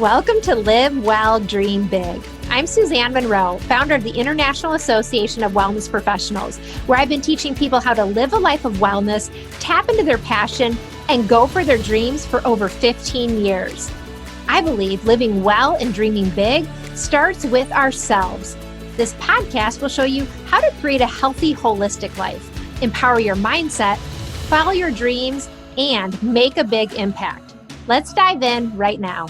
Welcome to Live Well, Dream Big. I'm Suzanne Monroe, founder of the International Association of Wellness Professionals, where I've been teaching people how to live a life of wellness, tap into their passion, and go for their dreams for over 15 years. I believe living well and dreaming big starts with ourselves. This podcast will show you how to create a healthy, holistic life, empower your mindset, follow your dreams, and make a big impact. Let's dive in right now.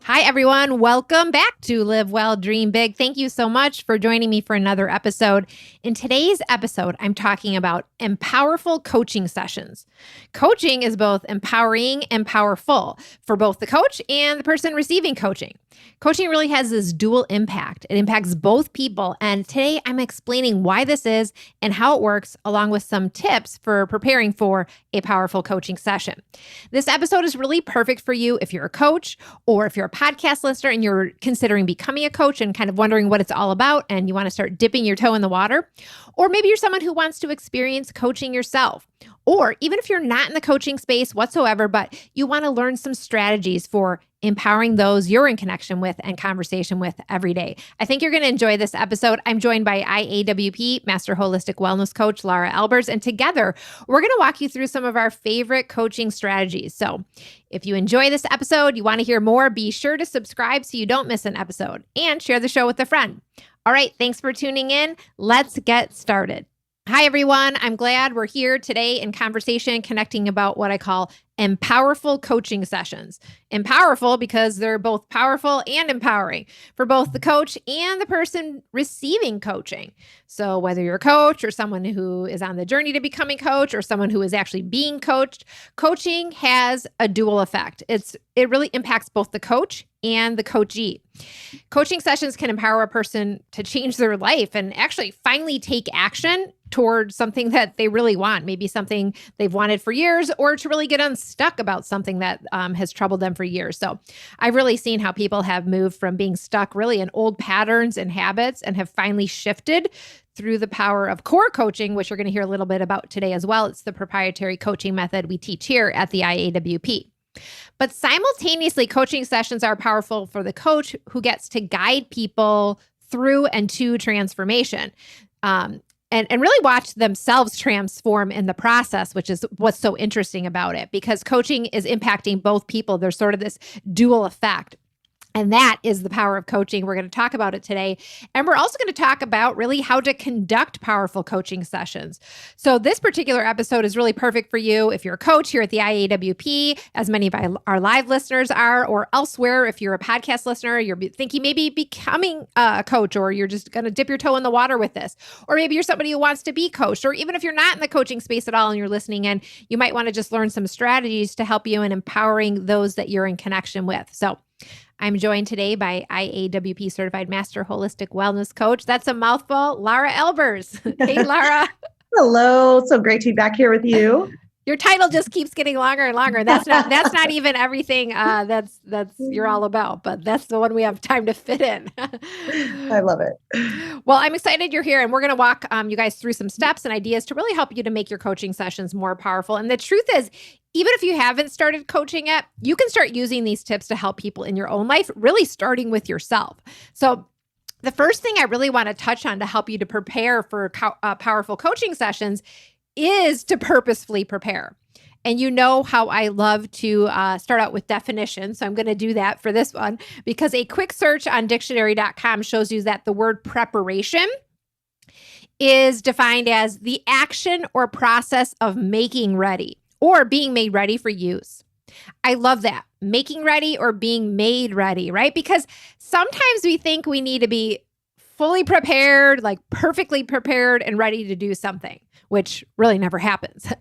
Hi, everyone. Welcome back to Live Well, Dream Big. Thank you so much for joining me for another episode. In today's episode, I'm talking about Empowerful coaching sessions. Coaching is both empowering and powerful for both the coach and the person receiving coaching. Coaching really has this dual impact. It impacts both people. And today I'm explaining why this is and how it works, along with some tips for preparing for a powerful coaching session. This episode is really perfect for you if you're a coach or if you're a podcast listener and you're considering becoming a coach and kind of wondering what it's all about and you want to start dipping your toe in the water. Or maybe you're someone who wants to experience coaching yourself. Or even if you're not in the coaching space whatsoever, but you want to learn some strategies for empowering those you're in connection with and conversation with every day. I think you're going to enjoy this episode. I'm joined by IAWP Master Holistic Wellness Coach Laura Albers, and together we're going to walk you through some of our favorite coaching strategies. So if you enjoy this episode, you want to hear more, be sure to subscribe so you don't miss an episode and share the show with a friend. All right, thanks for tuning in. Let's get started. Hi, everyone. I'm glad we're here today in conversation, connecting about what I call Empowerful coaching sessions. Empowerful because they're both powerful and empowering for both the coach and the person receiving coaching. So whether you're a coach or someone who is on the journey to becoming a coach or someone who is actually being coached, coaching has a dual effect. It really impacts both the coach and the coachee. Coaching sessions can empower a person to change their life and actually finally take action towards something that they really want, maybe something they've wanted for years, or to really get unstuck about something that has troubled them for years. So I've really seen how people have moved from being stuck really in old patterns and habits and have finally shifted through the power of core coaching, which you're going to hear a little bit about today as well. It's the proprietary coaching method we teach here at the IAWP. But simultaneously, coaching sessions are powerful for the coach who gets to guide people through and to transformation. And really watch themselves transform in the process, which is what's so interesting about it, because coaching is impacting both people. There's sort of this dual effect. And that is the power of coaching. We're going to talk about it today. And we're also going to talk about really how to conduct powerful coaching sessions. So this particular episode is really perfect for you if you're a coach here at the IAWP, as many of our live listeners are, or elsewhere. If you're a podcast listener, you're thinking maybe becoming a coach, or you're just going to dip your toe in the water with this. Or maybe you're somebody who wants to be coached, or even if you're not in the coaching space at all and you're listening in, you might want to just learn some strategies to help you in empowering those that you're in connection with. So I'm joined today by IAWP Certified Master Holistic Wellness Coach. That's a mouthful, Laura Albers. Hey, Laura. Hello. So great to be back here with you. Your title just keeps getting longer and longer. That's not even everything that's you're all about, but that's the one we have time to fit in. I love it. Well, I'm excited you're here, and we're going to walk you guys through some steps and ideas to really help you to make your coaching sessions more powerful. And the truth is, even if you haven't started coaching yet, you can start using these tips to help people in your own life, really starting with yourself. So the first thing I really want to touch on to help you to prepare for powerful coaching sessions is to purposefully prepare. And you know how I love to start out with definitions. So I'm going to do that for this one, because a quick search on dictionary.com shows you that the word preparation is defined as the action or process of making ready or being made ready for use. I love that. Making ready or being made ready, right? Because sometimes we think we need to be fully prepared, like perfectly prepared and ready to do something, which really never happens,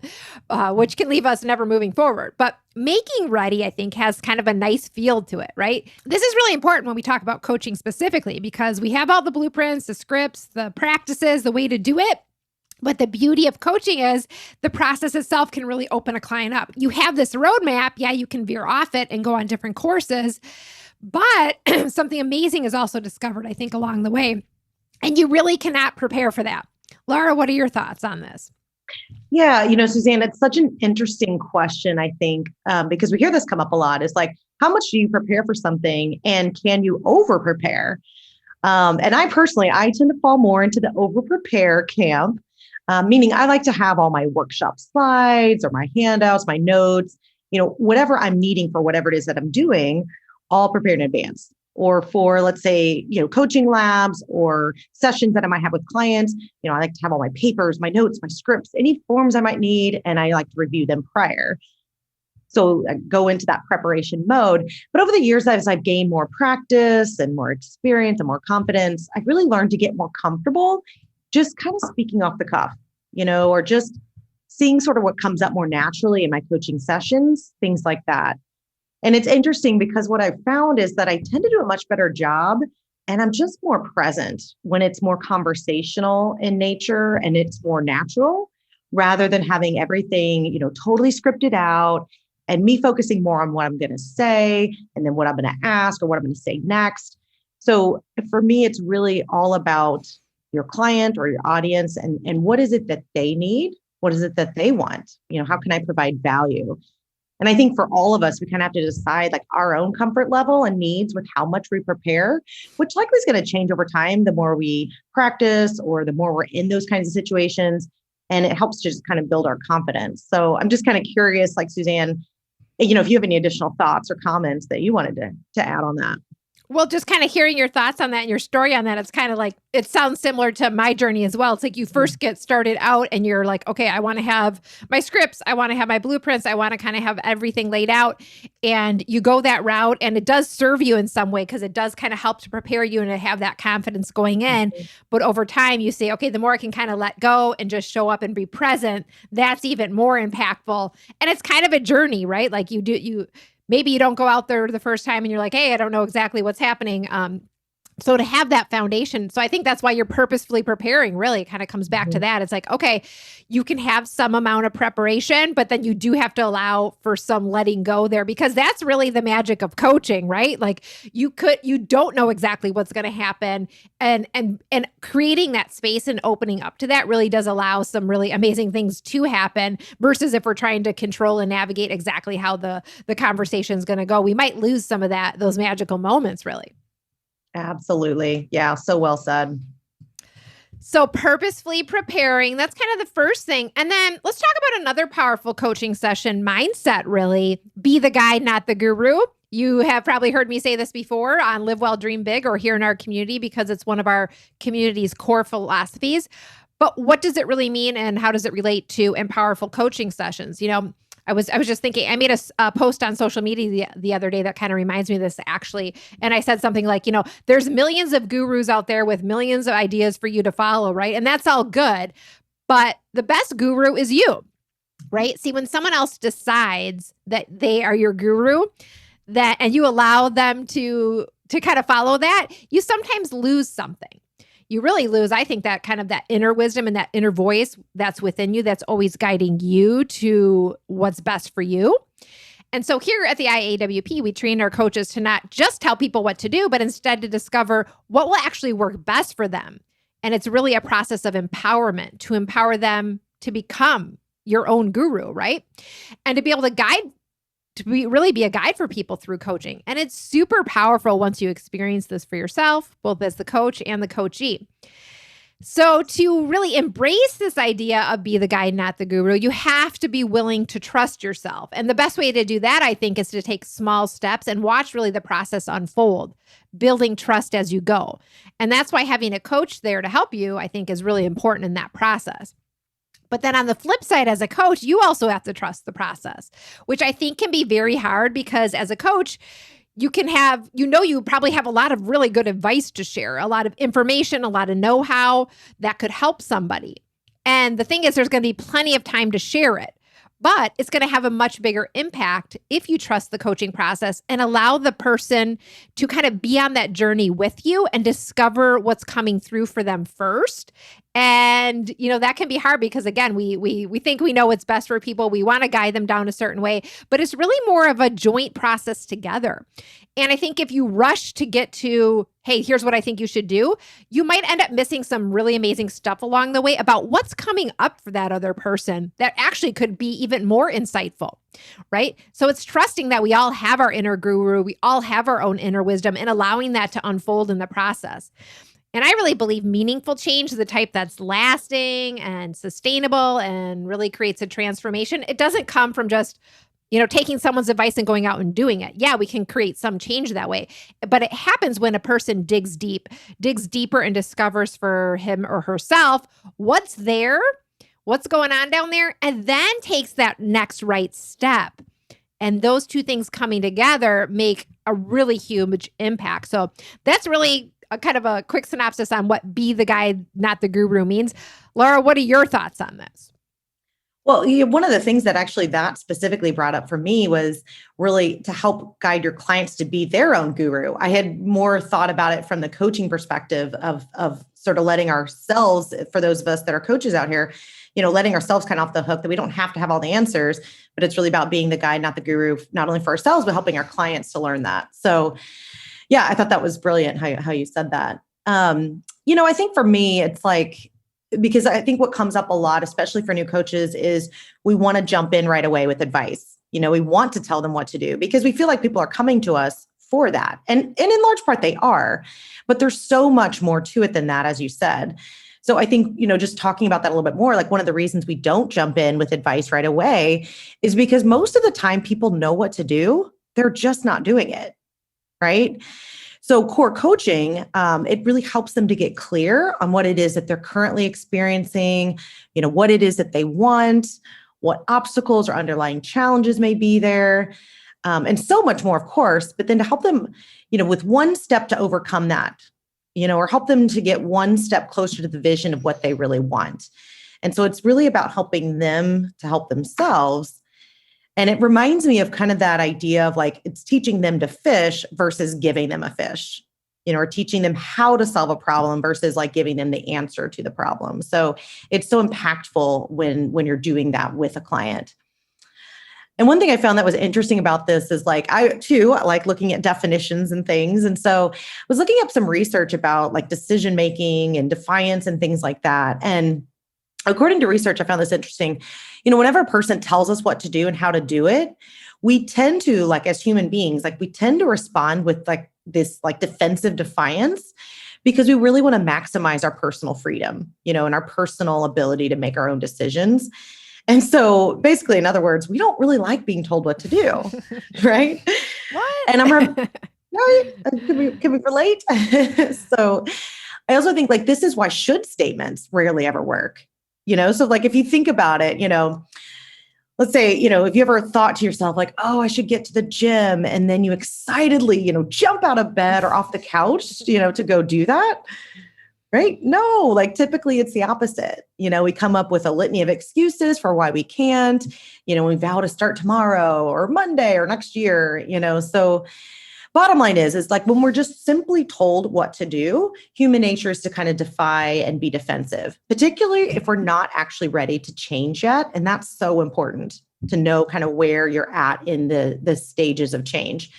which can leave us never moving forward. But making ready, I think, has kind of a nice feel to it, right? This is really important when we talk about coaching specifically, because we have all the blueprints, the scripts, the practices, the way to do it. But the beauty of coaching is the process itself can really open a client up. You have this roadmap. Yeah, you can veer off it and go on different courses, but something amazing is also discovered, I think, along the way. And you really cannot prepare for that. Laura, what are your thoughts on this? Yeah, Suzanne, it's such an interesting question, I think, because we hear this come up a lot. It's like, how much do you prepare for something and can you over prepare? And I tend to fall more into the over prepare camp, meaning I like to have all my workshop slides or my handouts, my notes, whatever I'm needing for whatever it is that I'm doing, all prepared in advance. Or for, let's say, coaching labs or sessions that I might have with clients, I like to have all my papers, my notes, my scripts, any forms I might need, and I like to review them prior. So I go into that preparation mode. But over the years, as I've gained more practice and more experience and more confidence, I've really learned to get more comfortable just kind of speaking off the cuff, or just seeing sort of what comes up more naturally in my coaching sessions, things like that. And it's interesting because what I've found is that I tend to do a much better job and I'm just more present when it's more conversational in nature and it's more natural rather than having everything, totally scripted out and me focusing more on what I'm going to say and then what I'm going to ask or what I'm going to say next. So for me, it's really all about your client or your audience and what is it that they need? What is it that they want? How can I provide value? And I think for all of us, we kind of have to decide like our own comfort level and needs with how much we prepare, which likely is going to change over time the more we practice or the more we're in those kinds of situations. And it helps to just kind of build our confidence. So I'm just kind of curious, like Suzanne, if you have any additional thoughts or comments that you wanted to add on that. Well, just kind of hearing your thoughts on that and your story on that, it's kind of like, it sounds similar to my journey as well. It's like you first get started out and you're like, okay, I want to have my scripts. I want to have my blueprints. I want to kind of have everything laid out. And you go that route and it does serve you in some way because it does kind of help to prepare you and to have that confidence going in. But over time you say, okay, the more I can kind of let go and just show up and be present, that's even more impactful. And it's kind of a journey, right? Like maybe you don't go out there the first time and you're like, hey, I don't know exactly what's happening. So to have that foundation, so I think that's why you're purposefully preparing, really kind of comes back to that. It's like, okay, you can have some amount of preparation, but then you do have to allow for some letting go there because that's really the magic of coaching, right? Like you don't know exactly what's going to happen and creating that space and opening up to that really does allow some really amazing things to happen versus if we're trying to control and navigate exactly how the conversation is going to go, we might lose some of those magical moments really. Absolutely. Yeah. So well said. So purposefully preparing, that's kind of the first thing. And then let's talk about another powerful coaching session mindset, really. Be the guide, not the guru. You have probably heard me say this before on Live Well, Dream Big or here in our community because it's one of our community's core philosophies. But what does it really mean and how does it relate to Empowerful coaching sessions? I was just thinking, I made a post on social media the other day that kind of reminds me of this actually. And I said something like, there's millions of gurus out there with millions of ideas for you to follow, right? And that's all good. But the best guru is you, right? See, when someone else decides that they are your guru, and you allow them to kind of follow that, you sometimes lose something. You really lose, I think, that kind of that inner wisdom and that inner voice that's within you that's always guiding you to what's best for you. And so here at the IAWP, we train our coaches to not just tell people what to do, but instead to discover what will actually work best for them. And it's really a process of empowerment to empower them to become your own guru, right? And to be able to really be a guide for people through coaching. And it's super powerful once you experience this for yourself, both as the coach and the coachee. So to really embrace this idea of be the guide, not the guru, you have to be willing to trust yourself. And the best way to do that, I think, is to take small steps and watch really the process unfold, building trust as you go. And that's why having a coach there to help you, I think, is really important in that process. But then on the flip side, as a coach, you also have to trust the process, which I think can be very hard because as a coach, you probably have a lot of really good advice to share, a lot of information, a lot of know-how that could help somebody. And the thing is, there's going to be plenty of time to share it, but it's going to have a much bigger impact if you trust the coaching process and allow the person to kind of be on that journey with you and discover what's coming through for them first. And, that can be hard because again, we think we know what's best for people. We want to guide them down a certain way, but it's really more of a joint process together. And I think if you rush to get to, hey, here's what I think you should do, you might end up missing some really amazing stuff along the way about what's coming up for that other person that actually could be even more insightful, right? So it's trusting that we all have our inner guru, we all have our own inner wisdom, and allowing that to unfold in the process. And I really believe meaningful change is the type that's lasting and sustainable and really creates a transformation. It doesn't come from just taking someone's advice and going out and doing it. Yeah, we can create some change that way. But it happens when a person digs deeper and discovers for him or herself what's there, what's going on down there, and then takes that next right step. And those two things coming together make a really huge impact. So that's really a kind of a quick synopsis on what be the guide, not the guru means. Laura, what are your thoughts on this? Well, one of the things that actually that specifically brought up for me was really to help guide your clients to be their own guru. I had more thought about it from the coaching perspective of sort of letting ourselves, for those of us that are coaches out here, letting ourselves kind of off the hook, that we don't have to have all the answers, but it's really about being the guide, not the guru, not only for ourselves, but helping our clients to learn that. So yeah, I thought that was brilliant how you said that. I think for me, it's like, because I think what comes up a lot, especially for new coaches, is we want to jump in right away with advice. We want to tell them what to do because we feel like people are coming to us for that. And in large part they are, but there's so much more to it than that, as you said. So I think, just talking about that a little bit more, like one of the reasons we don't jump in with advice right away is because most of the time people know what to do. They're just not doing it. Right? So core coaching, it really helps them to get clear on what it is that they're currently experiencing, what it is that they want, what obstacles or underlying challenges may be there, and so much more, of course, but then to help them, with one step to overcome that, or help them to get one step closer to the vision of what they really want. And so it's really about helping them to help themselves. And it reminds me of kind of that idea of like, it's teaching them to fish versus giving them a fish, or teaching them how to solve a problem versus like giving them the answer to the problem. So it's so impactful when you're doing that with a client. And one thing I found that was interesting about this is like, I like looking at definitions and things. And so I was looking up some research about like decision-making and defiance and things like that. And according to research, I found this interesting. Whenever a person tells us what to do and how to do it, we tend to, like as human beings, like we tend to respond with like this like defensive defiance because we really want to maximize our personal freedom, and our personal ability to make our own decisions. And so basically, in other words, we don't really like being told what to do, right? What? And right? Can we relate? So I also think like this is why should statements rarely ever work. So like if you think about it, let's say, if you ever thought to yourself like, oh, I should get to the gym. And then you excitedly, jump out of bed or off the couch, to go do that. Right? No, like typically it's the opposite. We come up with a litany of excuses for why we can't, we vow to start tomorrow or Monday or next year, so bottom line is like when we're just simply told what to do, human nature is to kind of defy and be defensive, particularly if we're not actually ready to change yet. And that's so important to know kind of where you're at in the stages of change.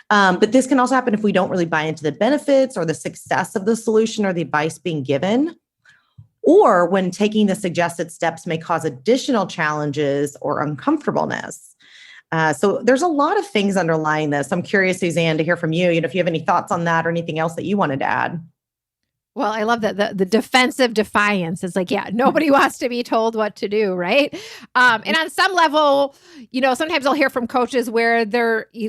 But this can also happen if we don't really buy into the benefits or the success of the solution or the advice being given, or when taking the suggested steps may cause additional challenges or uncomfortableness. So there's a lot of things underlying this. I'm curious, Suzanne, to hear from you, if you have any thoughts on that or anything else that you wanted to add. Well, I love that the defensive defiance is like, yeah, nobody wants to be told what to do, right? And on some level, sometimes I'll hear from coaches where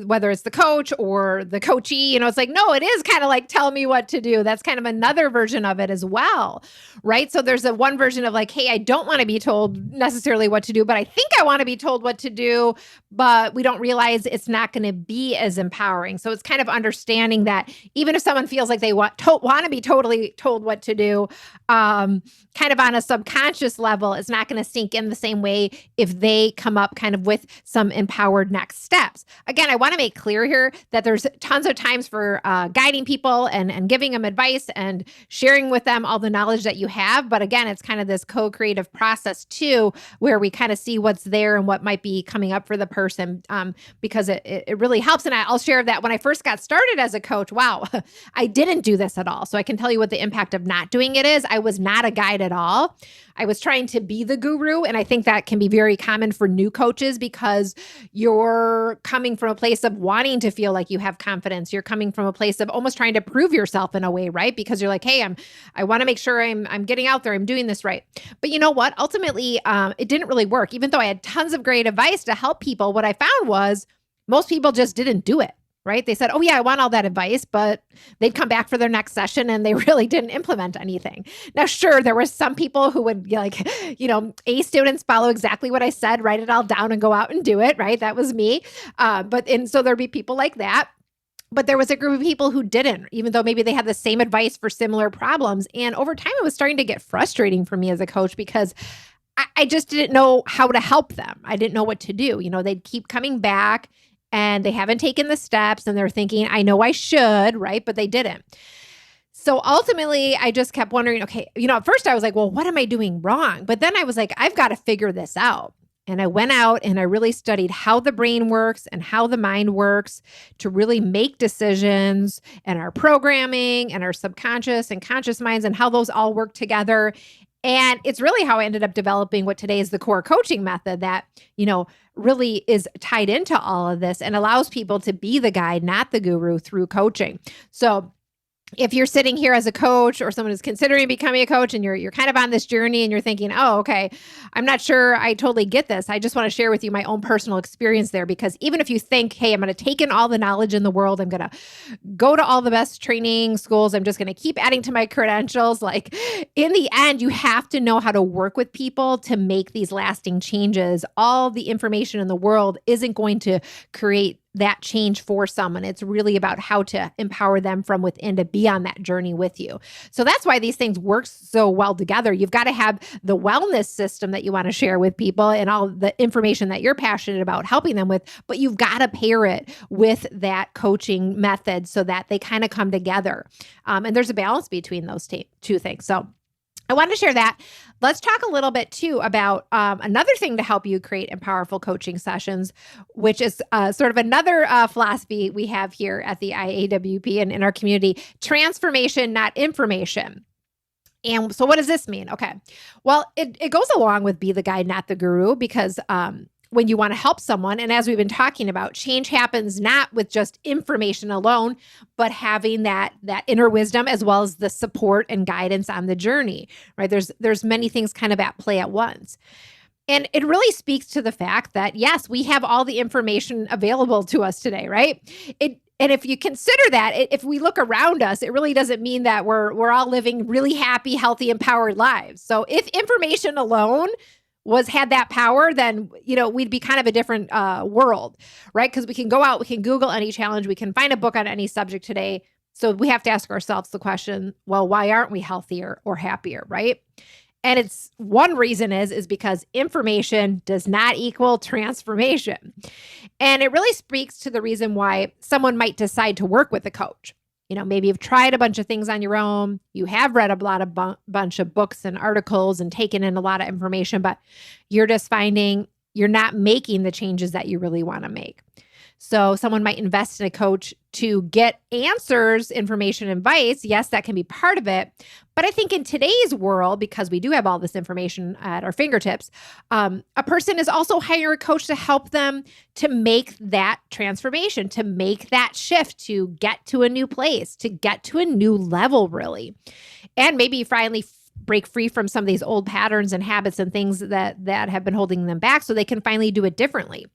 whether it's the coach or the coachee, it's like, no, it is kind of like, tell me what to do. That's kind of another version of it as well, right? So there's a one version of like, hey, I don't want to be told necessarily what to do, but I think I want to be told what to do, but we don't realize it's not going to be as empowering. So it's kind of understanding that even if someone feels like they want to be totally told what to do, kind of on a subconscious level, is not going to sink in the same way if they come up kind of with some empowered next steps. Again, I want to make clear here that there's tons of times for guiding people and giving them advice and sharing with them all the knowledge that you have. But again, it's kind of this co-creative process too, where we kind of see what's there and what might be coming up for the person, because it really helps. And I'll share that when I first got started as a coach, wow, I didn't do this at all. So I can tell you what the impact of not doing it is. I was not a guide at all. I was trying to be the guru. And I think that can be very common for new coaches because you're coming from a place of wanting to feel like you have confidence. You're coming from a place of almost trying to prove yourself in a way, right? Because you're like, hey, I want to make sure I'm getting out there. I'm doing this right. But you know what? Ultimately, it didn't really work. Even though I had tons of great advice to help people, what I found was most people just didn't do it. Right? They said, oh yeah, I want all that advice, but they'd come back for their next session and they really didn't implement anything. Now, sure, there were some people who would A students follow exactly what I said, write it all down and go out and do it, right? That was me. So there'd be people like that. But there was a group of people who didn't, even though maybe they had the same advice for similar problems. And over time, it was starting to get frustrating for me as a coach because I just didn't know how to help them. I didn't know what to do. They'd keep coming back and they haven't taken the steps and they're thinking, I know I should, right? But they didn't. So ultimately, I just kept wondering, okay, at first I was like, well, what am I doing wrong? But then I was like, I've got to figure this out. And I went out and I really studied how the brain works and how the mind works to really make decisions, and our programming and our subconscious and conscious minds and how those all work together. And it's really how I ended up developing what today is the core coaching method that, really is tied into all of this and allows people to be the guide, not the guru, through coaching. So if you're sitting here as a coach or someone who's considering becoming a coach and you're kind of on this journey and you're thinking, oh, okay, I'm not sure I totally get this. I just want to share with you my own personal experience there, because even if you think, hey, I'm going to take in all the knowledge in the world, I'm going to go to all the best training schools, I'm just going to keep adding to my credentials. Like in the end, you have to know how to work with people to make these lasting changes. All the information in the world isn't going to create that change for someone. It's really about how to empower them from within to be on that journey with you. So that's why these things work so well together. You've got to have the wellness system that you want to share with people and all the information that you're passionate about helping them with, but you've got to pair it with that coaching method so that they kind of come together. And there's a balance between those two things. So I wanted to share that. Let's talk a little bit too about another thing to help you create Empowerful coaching sessions, which is sort of another philosophy we have here at the IAWP and in our community: transformation, not information. And so what does this mean? Okay. Well, it goes along with be the guide, not the guru, because when you want to help someone, and as we've been talking about, change happens not with just information alone, but having that inner wisdom as well as the support and guidance on the journey, right? There's many things kind of at play at once. And it really speaks to the fact that, yes, we have all the information available to us today, right? And if you consider that, if we look around us, it really doesn't mean that we're all living really happy, healthy, empowered lives. So if information alone had that power, then, we'd be kind of a different world, right? Because we can go out, we can Google any challenge, we can find a book on any subject today. So we have to ask ourselves the question, well, why aren't we healthier or happier, right? And it's one reason is because information does not equal transformation. And it really speaks to the reason why someone might decide to work with a coach. Maybe you've tried a bunch of things on your own. You have read a lot of bunch of books and articles and taken in a lot of information, but you're just finding you're not making the changes that you really want to make. So someone might invest in a coach to get answers, information, advice. Yes, that can be part of it. But I think in today's world, because we do have all this information at our fingertips, a person is also hiring a coach to help them to make that transformation, to make that shift, to get to a new place, to get to a new level, really. And maybe finally break free from some of these old patterns and habits and things that have been holding them back so they can finally do it differently.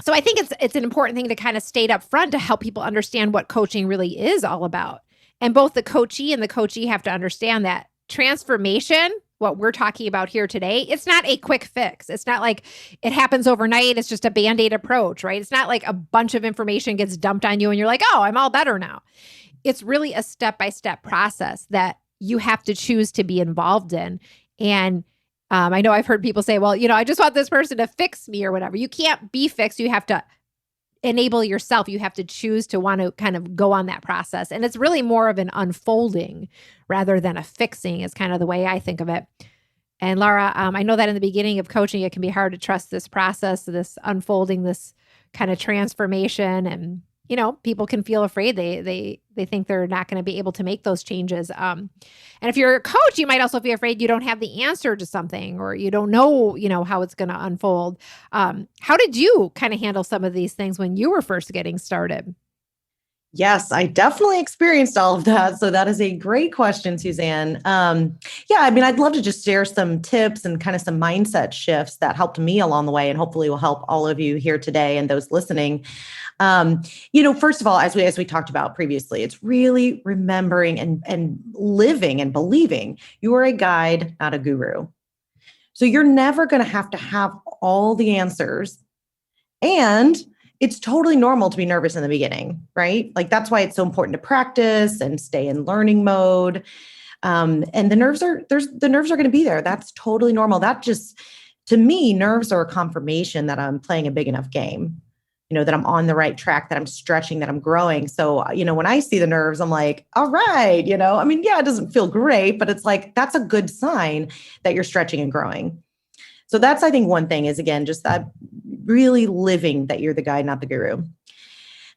So I think it's an important thing to kind of state up front to help people understand what coaching really is all about. And both the coachee and the coachee have to understand that transformation, what we're talking about here today, it's not a quick fix. It's not like it happens overnight. It's just a Band-Aid approach, right? It's not like a bunch of information gets dumped on you and you're like, oh, I'm all better now. it's really a step-by-step process that you have to choose to be involved in. And I know I've heard people say, well, I just want this person to fix me or whatever. You can't be fixed. You have to enable yourself. You have to choose to want to kind of go on that process. And it's really more of an unfolding rather than a fixing is kind of the way I think of it. And Laura, I know that in the beginning of coaching, it can be hard to trust this process, this unfolding, this kind of transformation. And, people can feel afraid. They think they're not going to be able to make those changes. And if you're a coach, you might also be afraid you don't have the answer to something, or you don't know, how it's going to unfold. How did you kind of handle some of these things when you were first getting started? Yes, I definitely experienced all of that. So that is a great question, Suzanne. Yeah, I mean, I'd love to just share some tips and kind of some mindset shifts that helped me along the way, and hopefully will help all of you here today and those listening. First of all, as we talked about previously, it's really remembering and living and believing you are a guide, not a guru. So you're never going to have all the answers. And it's totally normal to be nervous in the beginning, right? Like that's why it's so important to practice and stay in learning mode. And the nerves are going to be there. That's totally normal. That just, to me, nerves are a confirmation that I'm playing a big enough game, that I'm on the right track, that I'm stretching, that I'm growing. So, when I see the nerves, I'm like, all right, I mean, yeah, it doesn't feel great, but it's like, that's a good sign that you're stretching and growing. So that's, I think, one thing is, again, just that really living that you're the guide, not the guru.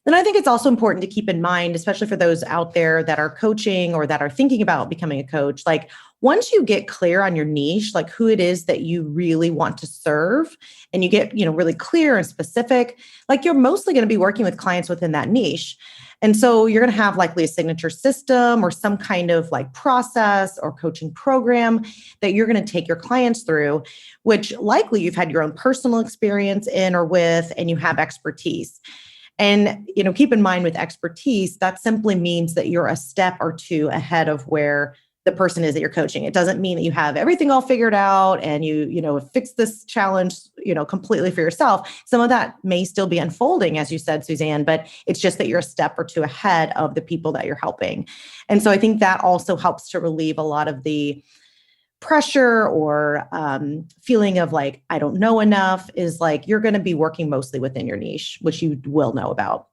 Then I think it's also important to keep in mind, especially for those out there that are coaching or that are thinking about becoming a coach, like once you get clear on your niche, like who it is that you really want to serve, and you get, really clear and specific, like you're mostly going to be working with clients within that niche. And so you're going to have likely a signature system or some kind of like process or coaching program that you're going to take your clients through, which likely you've had your own personal experience in or with, and you have expertise. And, keep in mind with expertise, that simply means that you're a step or two ahead of where the person is that you're coaching. It doesn't mean that you have everything all figured out and you fix this challenge, completely for yourself. Some of that may still be unfolding, as you said, Suzanne, but it's just that you're a step or two ahead of the people that you're helping. And so I think that also helps to relieve a lot of the pressure or feeling of like, I don't know enough, is like, you're going to be working mostly within your niche, which you will know about.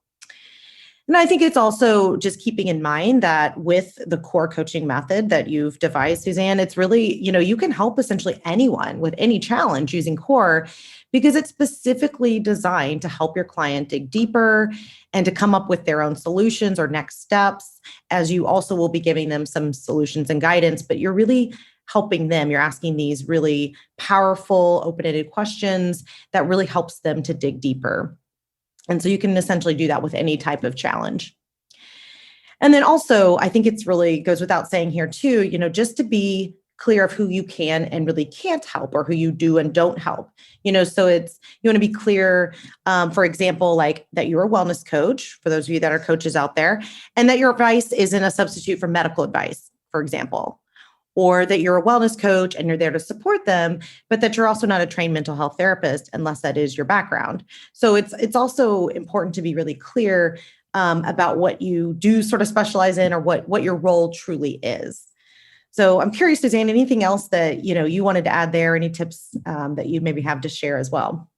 And I think it's also just keeping in mind that with the core coaching method that you've devised, Suzanne, it's really, you can help essentially anyone with any challenge using core, because it's specifically designed to help your client dig deeper and to come up with their own solutions or next steps, as you also will be giving them some solutions and guidance, but you're really helping them. You're asking these really powerful, open-ended questions that really helps them to dig deeper. And so you can essentially do that with any type of challenge. And then also, I think it's really goes without saying here too, just to be clear of who you can and really can't help, or who you do and don't help. So it's, you want to be clear, for example, like that you're a wellness coach, for those of you that are coaches out there, and that your advice isn't a substitute for medical advice, for example. Or that you're a wellness coach and you're there to support them, but that you're also not a trained mental health therapist, unless that is your background. So it's also important to be really clear about what you do sort of specialize in, or what your role truly is. So I'm curious, Suzanne, anything else that you wanted to add there? Any tips that you maybe have to share as well?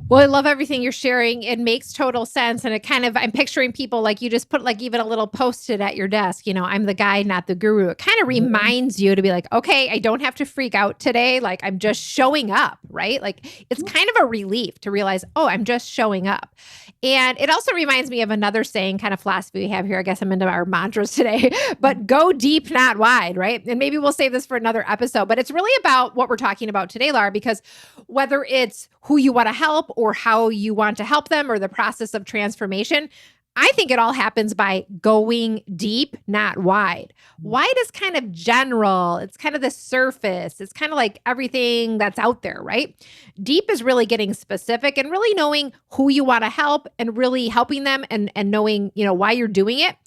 Well, I love everything you're sharing. It makes total sense. And I'm picturing people like you just put like even a little post-it at your desk, I'm the guide, not the guru. It kind of reminds you to be like, okay, I don't have to freak out today. Like I'm just showing up, right? Like it's kind of a relief to realize, oh, I'm just showing up. And it also reminds me of another saying, kind of philosophy we have here. I guess I'm into our mantras today, but go deep, not wide, right? And maybe we'll save this for another episode, but it's really about what we're talking about today, Laura, because whether it's who you want to help or how you want to help them or the process of transformation, I think it all happens by going deep, not wide. Wide is kind of general. It's kind of the surface. It's kind of like everything that's out there, right? Deep is really getting specific and really knowing who you want to help and really helping them and knowing, why you're doing it.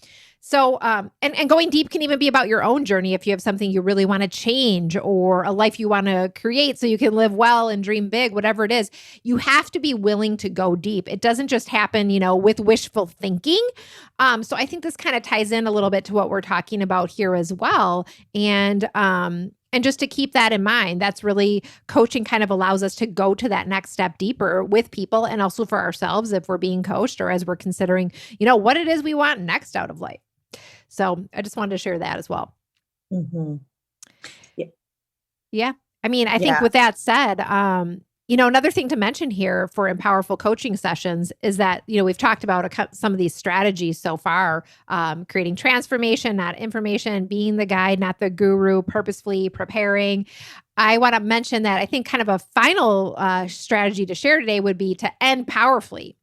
So, and going deep can even be about your own journey. If you have something you really want to change or a life you want to create so you can live well and dream big, whatever it is, you have to be willing to go deep. It doesn't just happen, with wishful thinking. So I think this kind of ties in a little bit to what we're talking about here as well. And just to keep that in mind, that's really coaching kind of allows us to go to that next step deeper with people and also for ourselves if we're being coached or as we're considering, what it is we want next out of life. So I just wanted to share that as well. Mm-hmm. Yeah. I mean, I think Yeah. with that said, another thing to mention here for Empowerful coaching sessions is that, we've talked about some of these strategies so far, creating transformation, not information, being the guide, not the guru, purposefully preparing. I want to mention that I think kind of a final strategy to share today would be to end powerfully.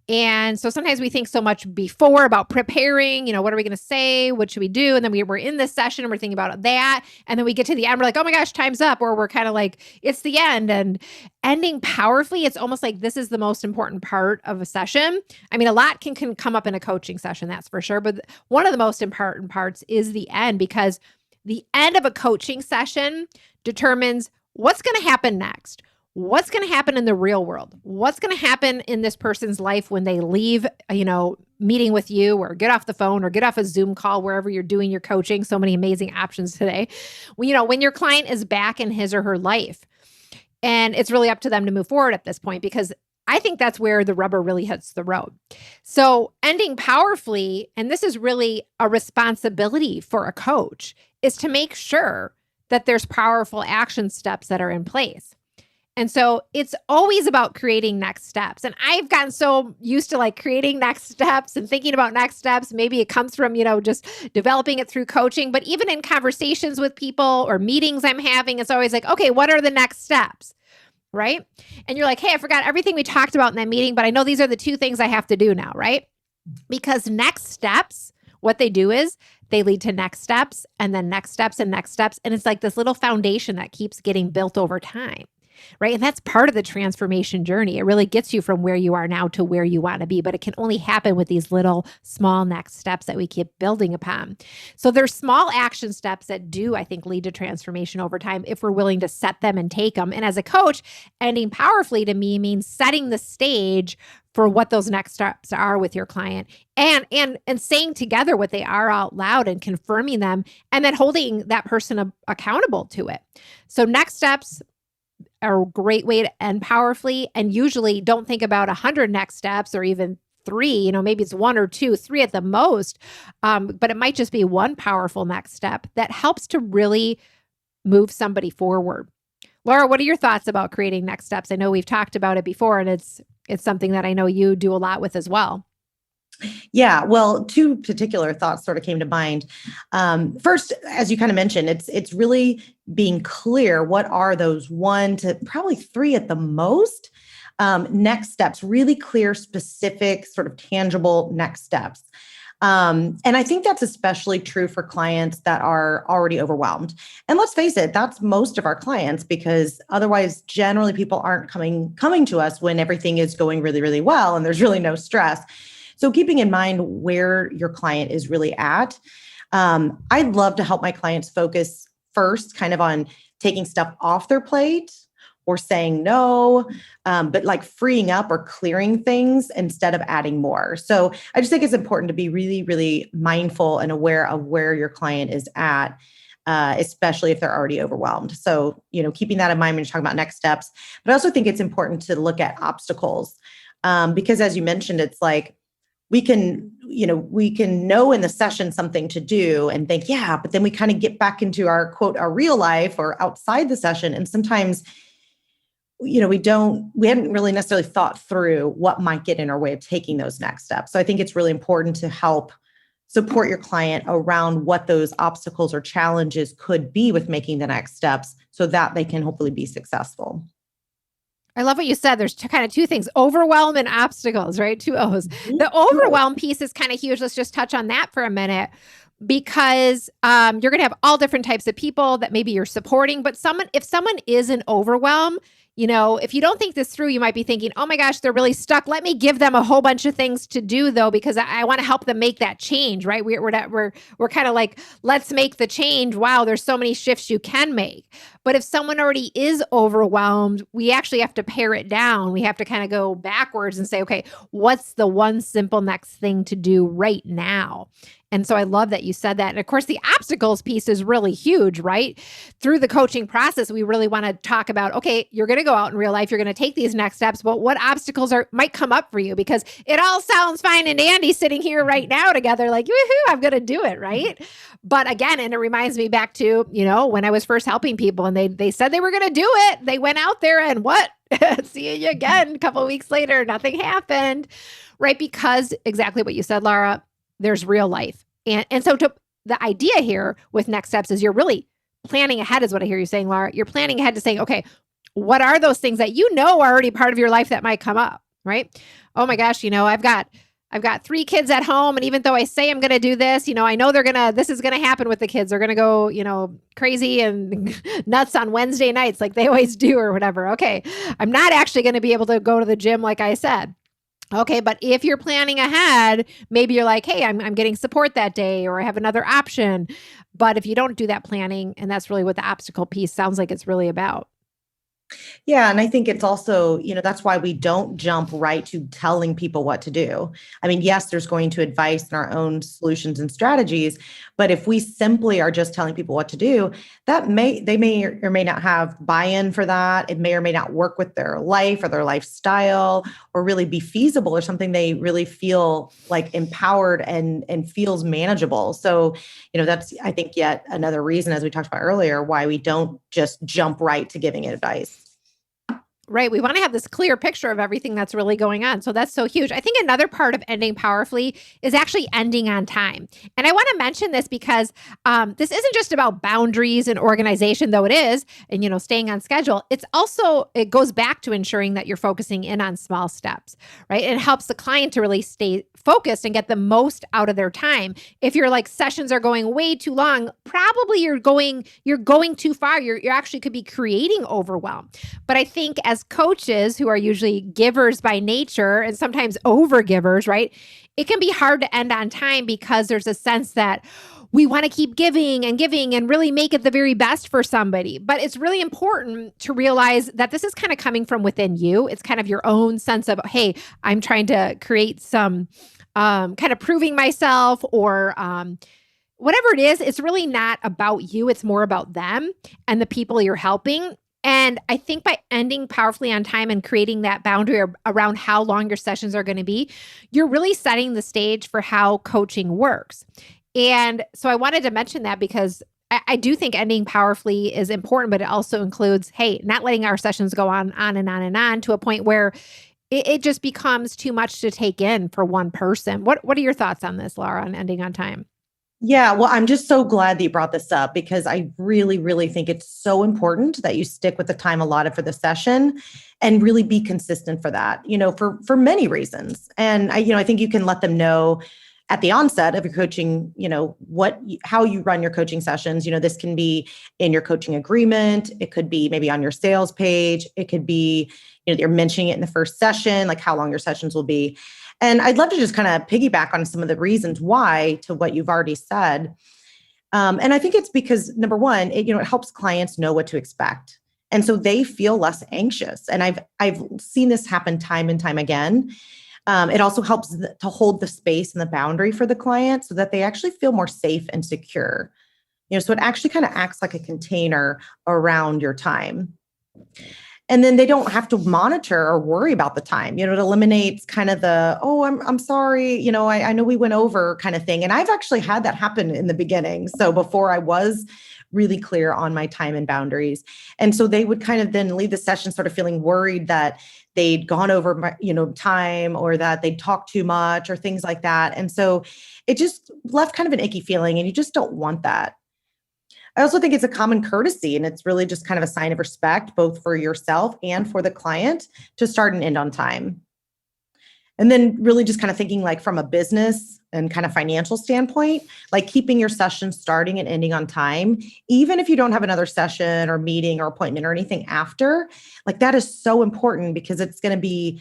And so sometimes we think so much before about preparing, what are we going to say? What should we do? And then we're in this session and we're thinking about that. And then we get to the end, we're like, oh my gosh, time's up. Or we're kind of like, it's the end. And ending powerfully, it's almost like this is the most important part of a session. I mean, a lot can come up in a coaching session, that's for sure. But one of the most important parts is the end, because the end of a coaching session determines what's going to happen next. What's going to happen in the real world? What's going to happen in this person's life when they leave, meeting with you or get off the phone or get off a Zoom call, wherever you're doing your coaching. So many amazing options today. When your client is back in his or her life, and it's really up to them to move forward at this point, because I think that's where the rubber really hits the road. So ending powerfully, and this is really a responsibility for a coach, is to make sure that there's powerful action steps that are in place. And so it's always about creating next steps. And I've gotten so used to creating next steps and thinking about next steps. Maybe it comes from, just developing it through coaching, but even in conversations with people or meetings I'm having, it's always like, okay, what are the next steps? Right? And you're like, hey, I forgot everything we talked about in that meeting, but I know these are the two things I have to do now, right? Because next steps, what they do is they lead to next steps and then next steps and next steps. And it's like this little foundation that keeps getting built over time. Right. And that's part of the transformation journey. It really gets you from where you are now to where you want to be, but it can only happen with these little small next steps that we keep building upon. So there's small action steps that do, I think, lead to transformation over time if we're willing to set them and take them. And as a coach, ending powerfully to me means setting the stage for what those next steps are with your client and saying together what they are out loud and confirming them and then holding that person accountable to it. So next steps are a great way to end powerfully. And usually don't think about 100 next steps or even 3, maybe it's 1 or 2, 3 at the most. But it might just be one powerful next step that helps to really move somebody forward. Laura, what are your thoughts about creating next steps? I know we've talked about it before, and it's something that I know you do a lot with as well. Yeah, well, 2 particular thoughts sort of came to mind. First, as you kind of mentioned, it's really being clear what are those 1 to probably 3 at the most next steps, really clear, specific, sort of tangible next steps. And I think that's especially true for clients that are already overwhelmed. And let's face it, that's most of our clients, because otherwise, generally, people aren't coming to us when everything is going really, really well and there's really no stress. So keeping in mind where your client is really at, I'd love to help my clients focus first kind of on taking stuff off their plate or saying no, but freeing up or clearing things instead of adding more. So I just think it's important to be really, really mindful and aware of where your client is at, especially if they're already overwhelmed. So, keeping that in mind when you're talking about next steps. But I also think it's important to look at obstacles because as you mentioned, it's like, we can know in the session something to do and think, yeah, but then we kind of get back into our quote, our real life or outside the session. And sometimes, we hadn't really necessarily thought through what might get in our way of taking those next steps. So I think it's really important to help support your client around what those obstacles or challenges could be with making the next steps so that they can hopefully be successful. I love what you said. There's kind of 2 things, overwhelm and obstacles, right? 2 O's. The overwhelm piece is kind of huge. Let's just touch on that for a minute, because you're going to have all different types of people that maybe you're supporting. But if someone is in overwhelm, if you don't think this through, you might be thinking, oh my gosh, they're really stuck. Let me give them a whole bunch of things to do though, because I want to help them make that change, right? We're kind of like, let's make the change. Wow, there's so many shifts you can make. But if someone already is overwhelmed, we actually have to pare it down. We have to kind of go backwards and say, okay, what's the one simple next thing to do right now? And so I love that you said that. And of course, the obstacles piece is really huge, right? Through the coaching process, we really want to talk about, okay, you're going to go out in real life, you're going to take these next steps, but what obstacles might come up for you? Because it all sounds fine and dandy sitting here right now together, like, woohoo, I'm going to do it, right? But again, and it reminds me back to, when I was first helping people and they said they were going to do it. They went out there and what? See you again a couple of weeks later, nothing happened, right? Because exactly what you said, Laura, there's real life. And so the idea here with next steps is you're really planning ahead is what I hear you saying, Laura. You're planning ahead to saying, okay, what are those things that are already part of your life that might come up, right? Oh my gosh, I've got 3 kids at home. And even though I say I'm going to do this, I know this is going to happen with the kids. They're going to go, crazy and nuts on Wednesday nights like they always do or whatever. Okay. I'm not actually going to be able to go to the gym like I said. Okay, but if you're planning ahead, maybe you're like, hey, I'm getting support that day or I have another option. But if you don't do that planning, and that's really what the obstacle piece sounds like it's really about. Yeah. And I think it's also, that's why we don't jump right to telling people what to do. I mean, yes, there's going to advice and our own solutions and strategies, but if we simply are just telling people what to do, they may or may not have buy-in for that. It may or may not work with their life or their lifestyle or really be feasible or something they really feel like empowered and feels manageable. So, that's, I think, yet another reason, as we talked about earlier, why we don't just jump right to giving advice. Right. We want to have this clear picture of everything that's really going on. So that's so huge. I think another part of ending powerfully is actually ending on time. And I want to mention this because this isn't just about boundaries and organization, though it is, and, staying on schedule. It goes back to ensuring that you're focusing in on small steps, right? It helps the client to really stay focused and get the most out of their time. If your sessions are going way too long, probably you're going too far. You actually could be creating overwhelm. But I think as coaches who are usually givers by nature and sometimes over givers, right? It can be hard to end on time because there's a sense that we want to keep giving and really make it the very best for somebody. But it's really important to realize that this is kind of coming from within you. It's kind of your own sense of, hey, I'm trying to create some kind of proving myself or whatever it is. It's really not about you. It's more about them and the people you're helping. And I think by ending powerfully on time and creating that boundary around how long your sessions are going to be, you're really setting the stage for how coaching works. And so I wanted to mention that because I do think ending powerfully is important, but it also includes, hey, not letting our sessions go on and on and on to a point where it just becomes too much to take in for one person. What are your thoughts on this, Laura, on ending on time? Yeah, well, I'm just so glad that you brought this up because I really, really think it's so important that you stick with the time allotted for the session and really be consistent for that, for many reasons. And I think you can let them know at the onset of your coaching, how you run your coaching sessions. This can be in your coaching agreement. It could be maybe on your sales page. It could be, you're mentioning it in the first session, like how long your sessions will be. And I'd love to just kind of piggyback on some of the reasons why to what you've already said. And I think it's because number one, it helps clients know what to expect. And so they feel less anxious. And I've seen this happen time and time again. It also helps to hold the space and the boundary for the client so that they actually feel more safe and secure. So it actually kind of acts like a container around your time. And then they don't have to monitor or worry about the time. It eliminates kind of the, oh, I'm sorry, I know we went over kind of thing. And I've actually had that happen in the beginning. So before I was really clear on my time and boundaries. And so they would kind of then leave the session sort of feeling worried that they'd gone over my, time or that they'd talked too much or things like that. And so it just left kind of an icky feeling and you just don't want that. I also think it's a common courtesy and it's really just kind of a sign of respect, both for yourself and for the client to start and end on time. And then really just kind of thinking like from a business and kind of financial standpoint, like keeping your session starting and ending on time, even if you don't have another session or meeting or appointment or anything after, like that is so important because it's going to be,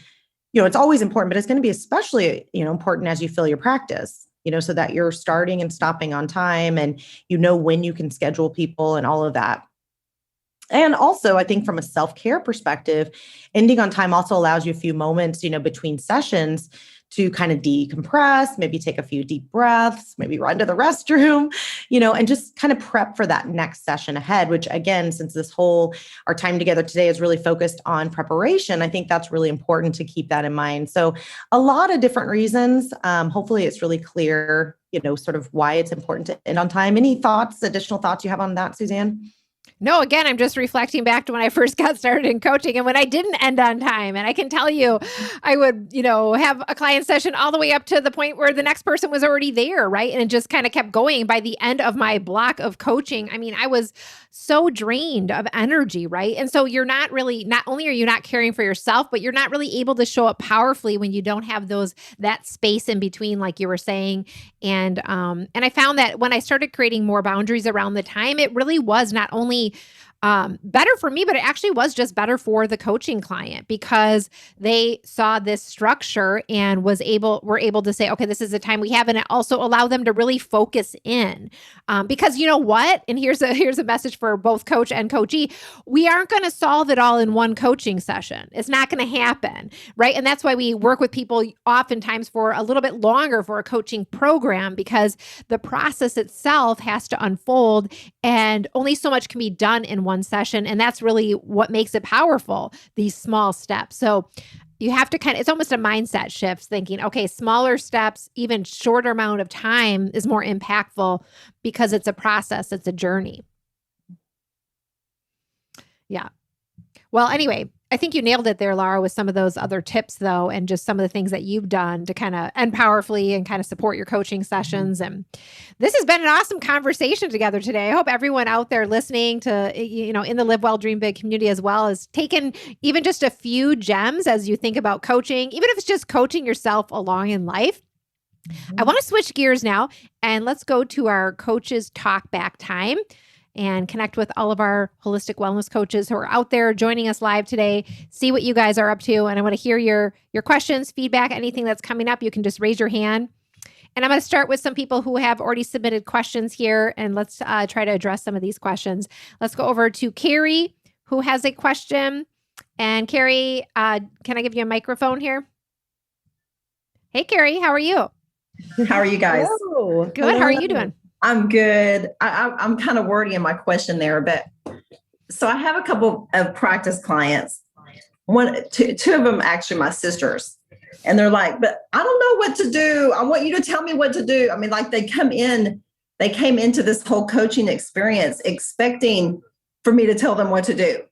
it's always important, but it's going to be especially, important as you fill your practice, so that you're starting and stopping on time and when you can schedule people and all of that. And also, I think from a self-care perspective, ending on time also allows you a few moments, between sessions to kind of decompress, maybe take a few deep breaths, maybe run to the restroom, and just kind of prep for that next session ahead, which again, since our time together today is really focused on preparation, I think that's really important to keep that in mind. So a lot of different reasons. Hopefully it's really clear, sort of why it's important to end on time. Any additional thoughts you have on that, Suzanne? No, again, I'm just reflecting back to when I first got started in coaching and when I didn't end on time. And I can tell you, I would, have a client session all the way up to the point where the next person was already there, right? And it just kind of kept going. By the end of my block of coaching, I mean, I was so drained of energy, right? And so not only are you not caring for yourself, but you're not really able to show up powerfully when you don't have that space in between, like you were saying. And I found that when I started creating more boundaries around the time, it really was not only better for me, but it actually was just better for the coaching client because they saw this structure and were able to say, okay, this is the time we have. And it also allowed them to really focus in. Because you know what? And here's a message for both coach and coachee. We aren't going to solve it all in one coaching session. It's not going to happen. Right. And that's why we work with people oftentimes for a little bit longer for a coaching program, because the process itself has to unfold and only so much can be done in one session. And that's really what makes it powerful, these small steps. So you have to it's almost a mindset shift, thinking, okay, smaller steps, even shorter amount of time is more impactful because it's a process, it's a journey. Yeah. Well, anyway, I think you nailed it there, Laura, with some of those other tips, though, and just some of the things that you've done to kind of end powerfully and kind of support your coaching sessions. And this has been an awesome conversation together today. I hope everyone out there listening to, in the Live Well, Dream Big community as well, has taken even just a few gems as you think about coaching, even if it's just coaching yourself along in life. I want to switch gears now and let's go to our coaches talk back time and connect with all of our holistic wellness coaches who are out there joining us live today, see what you guys are up to. And I want to hear your questions, feedback, anything that's coming up. You can just raise your hand. And I'm going to start with some people who have already submitted questions here. And let's try to address some of these questions. Let's go over to Carrie, who has a question. And Carrie, can I give you a microphone here? Hey, Carrie, how are you? How are you guys? Hello. Good. Hello. How are you doing? I'm good. I'm kind of wordy in my question there, but so I have a couple of practice clients. Two of them actually my sisters, and they're like, "But I don't know what to do. I want you to tell me what to do." I mean, like they came into this whole coaching experience expecting for me to tell them what to do,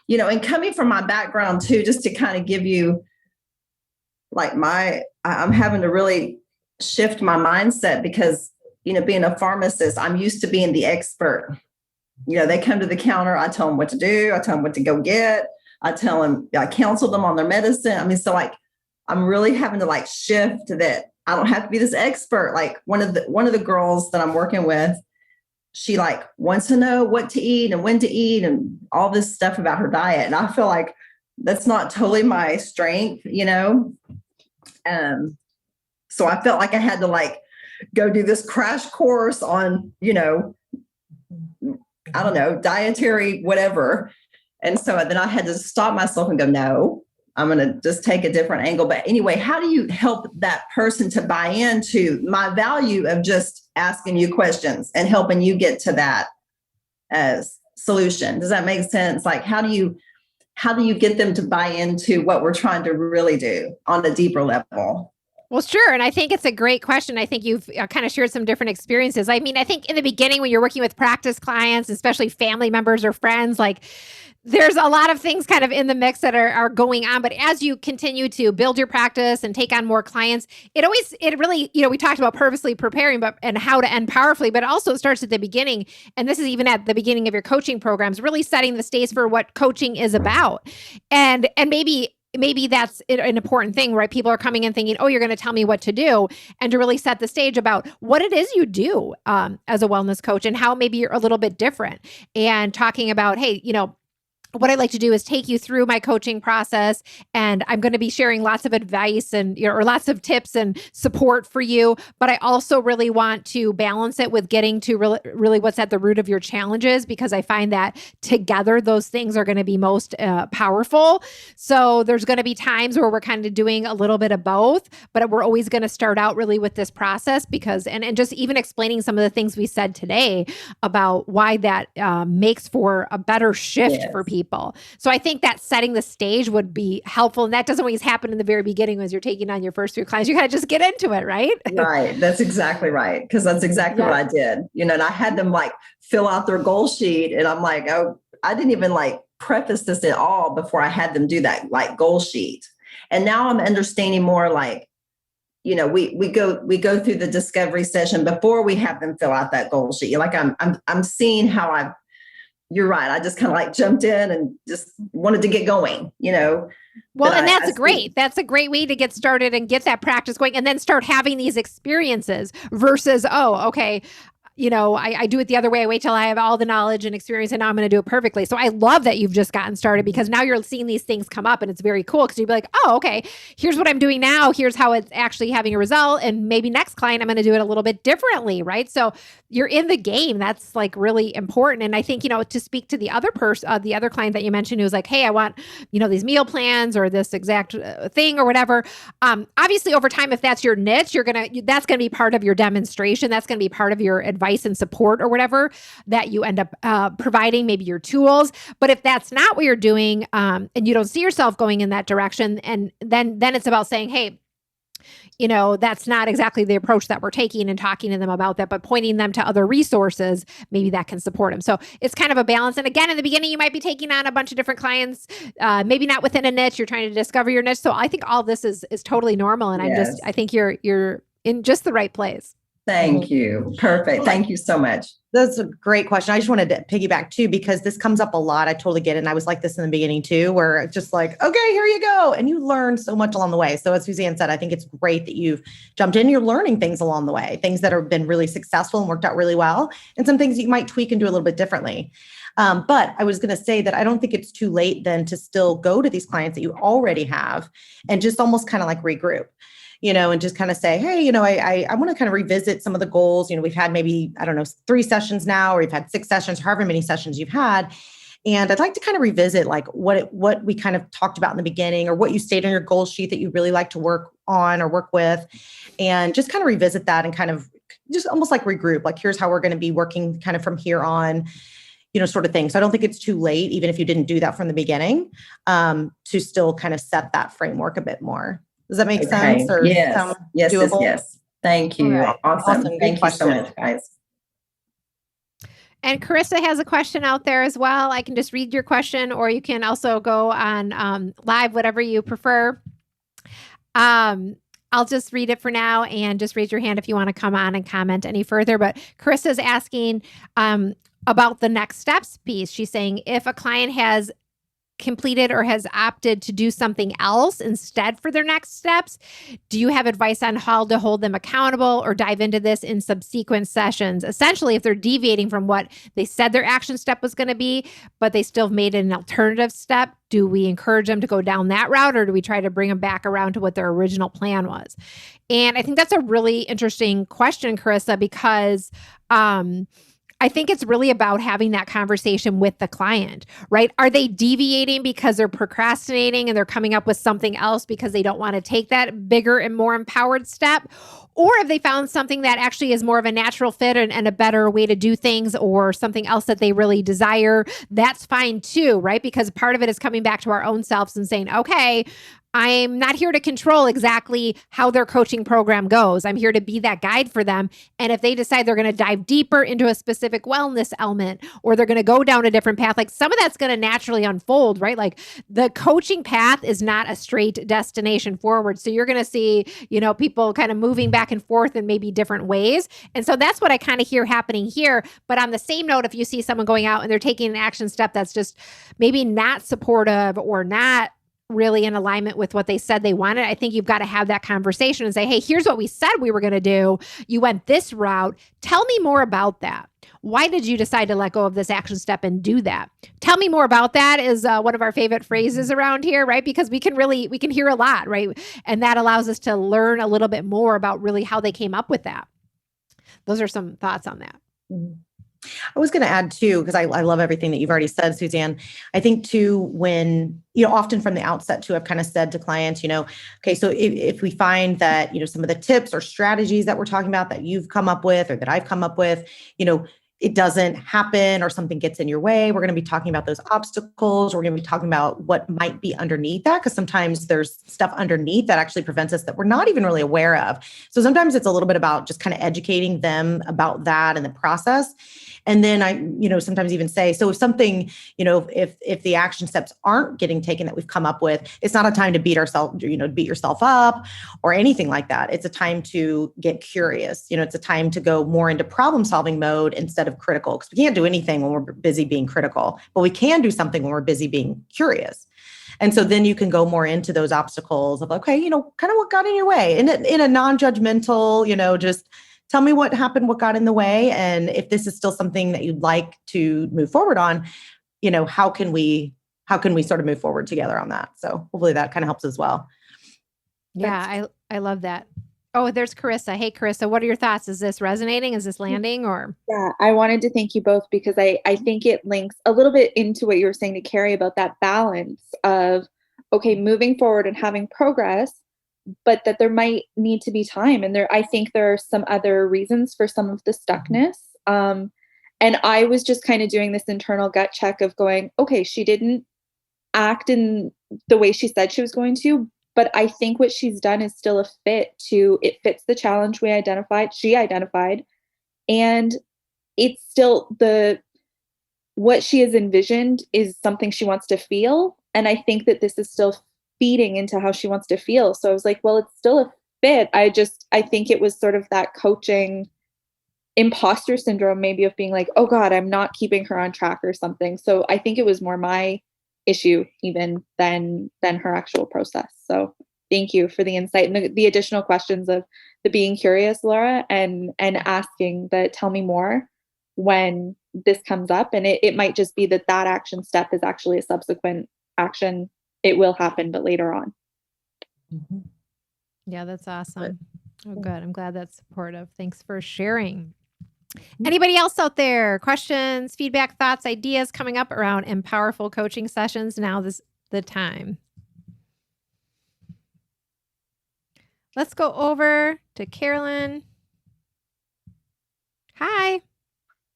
and coming from my background too, just to kind of give you like I'm having to really shift my mindset because being a pharmacist, I'm used to being the expert. They come to the counter, I tell them what to do, I tell them what to go get, I counsel them on their medicine. I mean, so like, I'm really having to like shift that I don't have to be this expert. Like one of the girls that I'm working with, she like wants to know what to eat and when to eat and all this stuff about her diet. And I feel like that's not totally my strength, so I felt like I had to like go do this crash course on, I don't know, dietary, whatever. And so then I had to stop myself and go, no, I'm going to just take a different angle. But anyway, how do you help that person to buy into my value of just asking you questions and helping you get to that as solution? Does that make sense? Like, how do you get them to buy into what we're trying to really do on a deeper level? Well, sure. And I think it's a great question. I think you've kind of shared some different experiences. I mean, I think in the beginning when you're working with practice clients, especially family members or friends, like there's a lot of things kind of in the mix that are going on. But as you continue to build your practice and take on more clients, it really, we talked about purposely preparing, and how to end powerfully, but also it starts at the beginning. And this is even at the beginning of your coaching programs, really setting the stage for what coaching is about. And maybe maybe that's an important thing, right? People are coming in thinking, oh, you're going to tell me what to do, and to really set the stage about what it is you do as a wellness coach and how maybe you're a little bit different, and talking about, hey, what I like to do is take you through my coaching process, and I'm going to be sharing lots of advice and, or lots of tips and support for you. But I also really want to balance it with getting to really what's at the root of your challenges, because I find that together, those things are going to be most powerful. So there's going to be times where we're kind of doing a little bit of both, but we're always going to start out really with this process because, and just even explaining some of the things we said today about why that makes for a better shift for people. So I think that setting the stage would be helpful. And that doesn't always happen in the very beginning as you're taking on your first few clients. You kind of just get into it, right? Right. That's exactly right. Because that's exactly what I did. And I had them fill out their goal sheet. And I'm like, oh, I didn't even preface this at all before I had them do that goal sheet. And now I'm understanding more we go through the discovery session before we have them fill out that goal sheet. I'm seeing how you're right. I just kind of jumped in and just wanted to get going, Well, and that's great. That's a great way to get started and get that practice going, and then start having these experiences versus, oh, okay, I do it the other way. I wait till I have all the knowledge and experience, and now I'm going to do it perfectly. So I love that you've just gotten started, because now you're seeing these things come up, and it's very cool, because you'd be like, oh, okay, here's what I'm doing now. Here's how it's actually having a result. And maybe next client, I'm going to do it a little bit differently, right? So you're in the game. That's really important. And I think, to speak to the other person, the other client that you mentioned, who was like, hey, I want, these meal plans or this exact thing or whatever. Obviously over time, if that's your niche, that's going to be part of your demonstration. That's going to be part of your advice and support or whatever that you end up providing, maybe your tools. But if that's not what you're doing, and you don't see yourself going in that direction, and then it's about saying, hey, that's not exactly the approach that we're taking, and talking to them about that, but pointing them to other resources, maybe that can support them. So it's kind of a balance. And again, in the beginning, you might be taking on a bunch of different clients, maybe not within a niche. You're trying to discover your niche. So I think all this is totally normal. And I think you're in just the right place. Thank you. Perfect. Thank you so much. That's a great question. I just wanted to piggyback too, because this comes up a lot. I totally get it. And I was like this in the beginning too, where it's just okay, here you go. And you learn so much along the way. So as Suzanne said, I think it's great that you've jumped in. You're learning things along the way, things that have been really successful and worked out really well, and some things you might tweak and do a little bit differently. But I was going to say that I don't think it's too late then to still go to these clients that you already have and just almost kind of regroup. And just kind of say, hey, I want to kind of revisit some of the goals. We've had maybe, 3 sessions now, or you've had 6 sessions, however many sessions you've had. And I'd like to kind of revisit what we kind of talked about in the beginning, or what you stated on your goal sheet that you really like to work on or work with, and just kind of revisit that and kind of just almost regroup, here's how we're going to be working kind of from here on, sort of thing. So I don't think it's too late, even if you didn't do that from the beginning, to still kind of set that framework a bit more. Does that make sense? Or yes. Yes. Thank you. Right. Awesome. Thank you so much, guys. And Carissa has a question out there as well. I can just read your question, or you can also go on live, whatever you prefer. I'll just read it for now, and just raise your hand if you want to come on and comment any further. But Carissa's asking about the next steps piece. She's saying, if a client has completed or has opted to do something else instead for their next steps, do you have advice on how to hold them accountable or dive into this in subsequent sessions? Essentially, if they're deviating from what they said their action step was going to be, but they still made an alternative step, do we encourage them to go down that route, or do we try to bring them back around to what their original plan was? And I think that's a really interesting question, Carissa, because I think it's really about having that conversation with the client, right? Are they deviating because they're procrastinating and they're coming up with something else because they don't want to take that bigger and more empowered step? Or have they found something that actually is more of a natural fit and a better way to do things, or something else that they really desire? That's fine too, right? Because part of it is coming back to our own selves and saying, okay, I'm not here to control exactly how their coaching program goes. I'm here to be that guide for them. And if they decide they're going to dive deeper into a specific wellness element, or they're going to go down a different path, some of that's going to naturally unfold, right? The coaching path is not a straight destination forward. So you're going to see, people kind of moving back and forth in maybe different ways. And so that's what I kind of hear happening here. But on the same note, if you see someone going out and they're taking an action step that's just maybe not supportive or not really in alignment with what they said they wanted, I think you've got to have that conversation and say, hey, here's what we said we were going to do. You went this route. Tell me more about that. Why did you decide to let go of this action step and do that? Tell me more about that is one of our favorite phrases around here, right? Because we can hear a lot, right? And that allows us to learn a little bit more about really how they came up with that. Those are some thoughts on that. I was going to add too, because I love everything that you've already said, Suzanne. I think too, when, often from the outset too, I've kind of said to clients, okay, so if we find that, some of the tips or strategies that we're talking about that you've come up with or that I've come up with, it doesn't happen or something gets in your way, we're going to be talking about those obstacles. We're going to be talking about what might be underneath that, because sometimes there's stuff underneath that actually prevents us that we're not even really aware of. So sometimes it's a little bit about just kind of educating them about that and the process. And then I, sometimes even say, so if something, if the action steps aren't getting taken that we've come up with, it's not a time to beat yourself up or anything like that. It's a time to get curious. It's a time to go more into problem solving mode instead of critical, because we can't do anything when we're busy being critical, but we can do something when we're busy being curious. And so then you can go more into those obstacles of, okay, kind of what got in your way in a non-judgmental, just tell me what happened, what got in the way. And if this is still something that you'd like to move forward on, how can we sort of move forward together on that? So hopefully that kind of helps as well. Yeah, I love that. Oh, there's Carissa. Hey, Carissa, what are your thoughts? Is this resonating? Is this landing or? Yeah, I wanted to thank you both because I think it links a little bit into what you were saying to Carrie about that balance of, okay, moving forward and having progress, but that there might need to be time. And I think there are some other reasons for some of the stuckness. And I was just kind of doing this internal gut check of going, okay, she didn't act in the way she said she was going to, but I think what she's done is still it fits the challenge she identified. And it's still what she has envisioned is something she wants to feel. And I think that this is still feeding into how she wants to feel. So I was like, well, it's still a fit. I think it was sort of that coaching imposter syndrome, maybe, of being like, oh God, I'm not keeping her on track or something. So I think it was more my issue even than her actual process. So thank you for the insight and the additional questions of the being curious, Laura, and asking the tell me more when this comes up. And it might just be that action step is actually a subsequent action. It will happen, but later on. Mm-hmm. Yeah, that's awesome. Oh, good. I'm glad that's supportive. Thanks for sharing. Anybody else out there? Questions, feedback, thoughts, ideas coming up around Empowerful coaching sessions? Now is the time. Let's go over to Carolyn. Hi.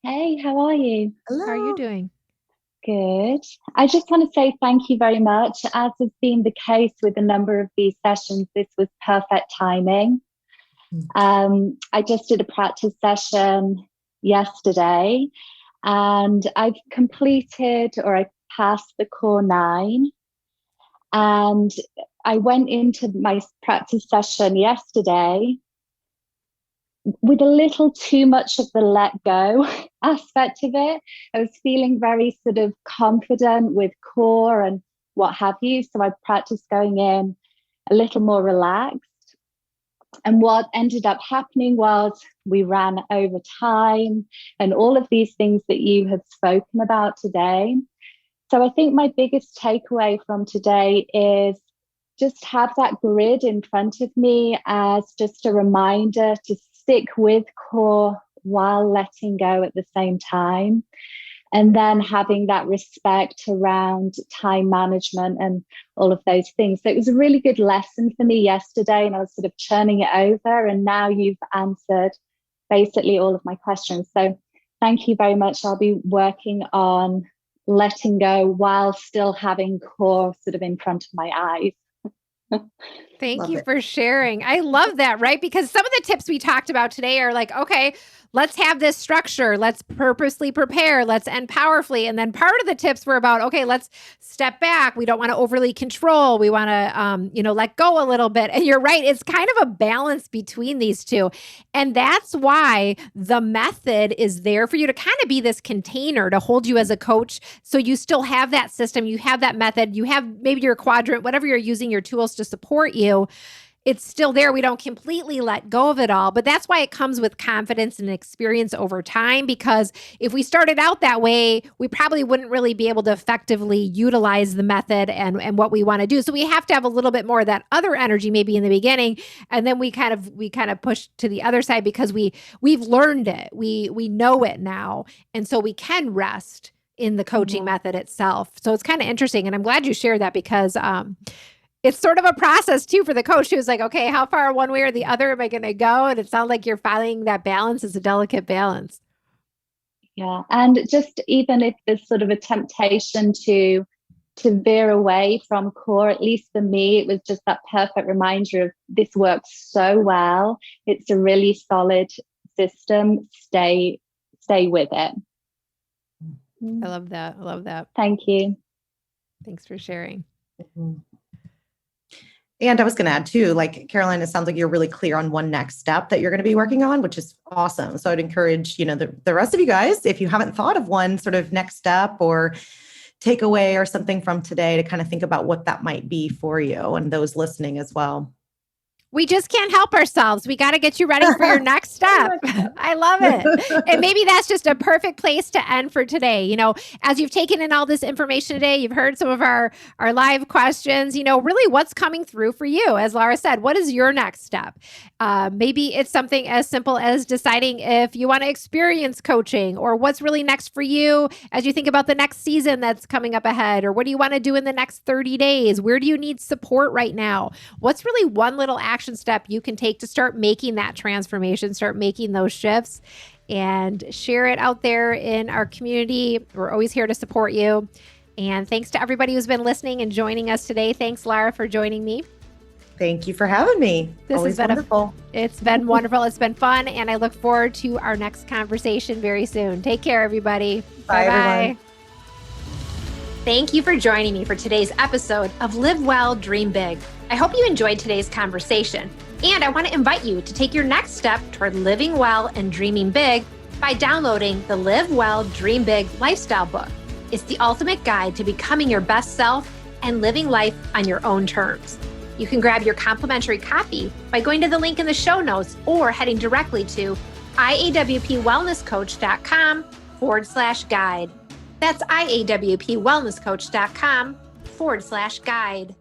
Hey, how are you? Hello. How are you doing? Good. I just want to say thank you very much. As has been the case with a number of these sessions, this was perfect timing. I just did a practice session yesterday and I passed the core 9. And I went into my practice session yesterday with a little too much of the let go aspect of it. I was feeling very sort of confident with core and what have you. So I practiced going in a little more relaxed. And what ended up happening was we ran over time and all of these things that you have spoken about today. So I think my biggest takeaway from today is just have that grid in front of me as just a reminder to stick with core while letting go at the same time. And then having that respect around time management and all of those things. So it was a really good lesson for me yesterday, and I was sort of churning it over. And now you've answered basically all of my questions. So thank you very much. I'll be working on letting go while still having core sort of in front of my eyes. Thank you for sharing. I love that, right? Because some of the tips we talked about today are like, okay, let's have this structure. Let's purposely prepare. Let's end powerfully. And then part of the tips were about, okay, let's step back. We don't want to overly control. We want to, let go a little bit. And you're right. It's kind of a balance between these two. And that's why the method is there for you to kind of be this container to hold you as a coach. So you still have that system, you have that method, you have maybe your quadrant, whatever you're using your tools to support you. It's still there. We don't completely let go of it all, but that's why it comes with confidence and experience over time. Because if we started out that way, we probably wouldn't really be able to effectively utilize the method and what we want to do. So we have to have a little bit more of that other energy maybe in the beginning, and then we kind of push to the other side because we've learned it. We know it now, and so we can rest in the coaching method itself. So it's kind of interesting, and I'm glad you shared that because it's sort of a process too for the coach who's like, okay, how far one way or the other am I going to go? And it sounds like you're finding that balance is a delicate balance. Yeah. And just even if there's sort of a temptation to veer away from core, at least for me, it was just that perfect reminder of this works so well. It's a really solid system. Stay with it. I love that. I love that. Thank you. Thanks for sharing. Mm-hmm. And I was going to add too, like Caroline, it sounds like you're really clear on one next step that you're going to be working on, which is awesome. So I'd encourage, the rest of you guys, if you haven't thought of one sort of next step or takeaway or something from today, to kind of think about what that might be for you and those listening as well. We just can't help ourselves. We got to get you ready for your next step. I love it. And maybe that's just a perfect place to end for today. As you've taken in all this information today, you've heard some of our live questions, really what's coming through for you. As Laura said, what is your next step? Maybe it's something as simple as deciding if you want to experience coaching, or what's really next for you as you think about the next season that's coming up ahead, or what do you want to do in the next 30 days? Where do you need support right now? What's really one little action step you can take to start making that transformation, start making those shifts, and share it out there in our community. We're always here to support you. And thanks to everybody who's been listening and joining us today. Thanks, Laura, for joining me. Thank you for having me. This Always has been wonderful. It's been wonderful. It's been fun. And I look forward to our next conversation very soon. Take care, everybody. Bye, everyone. Thank you for joining me for today's episode of Live Well, Dream Big. I hope you enjoyed today's conversation. And I want to invite you to take your next step toward living well and dreaming big by downloading the Live Well, Dream Big lifestyle book. It's the ultimate guide to becoming your best self and living life on your own terms. You can grab your complimentary copy by going to the link in the show notes or heading directly to IAWPwellnesscoach.com/guide. That's IAWPwellnesscoach.com/guide.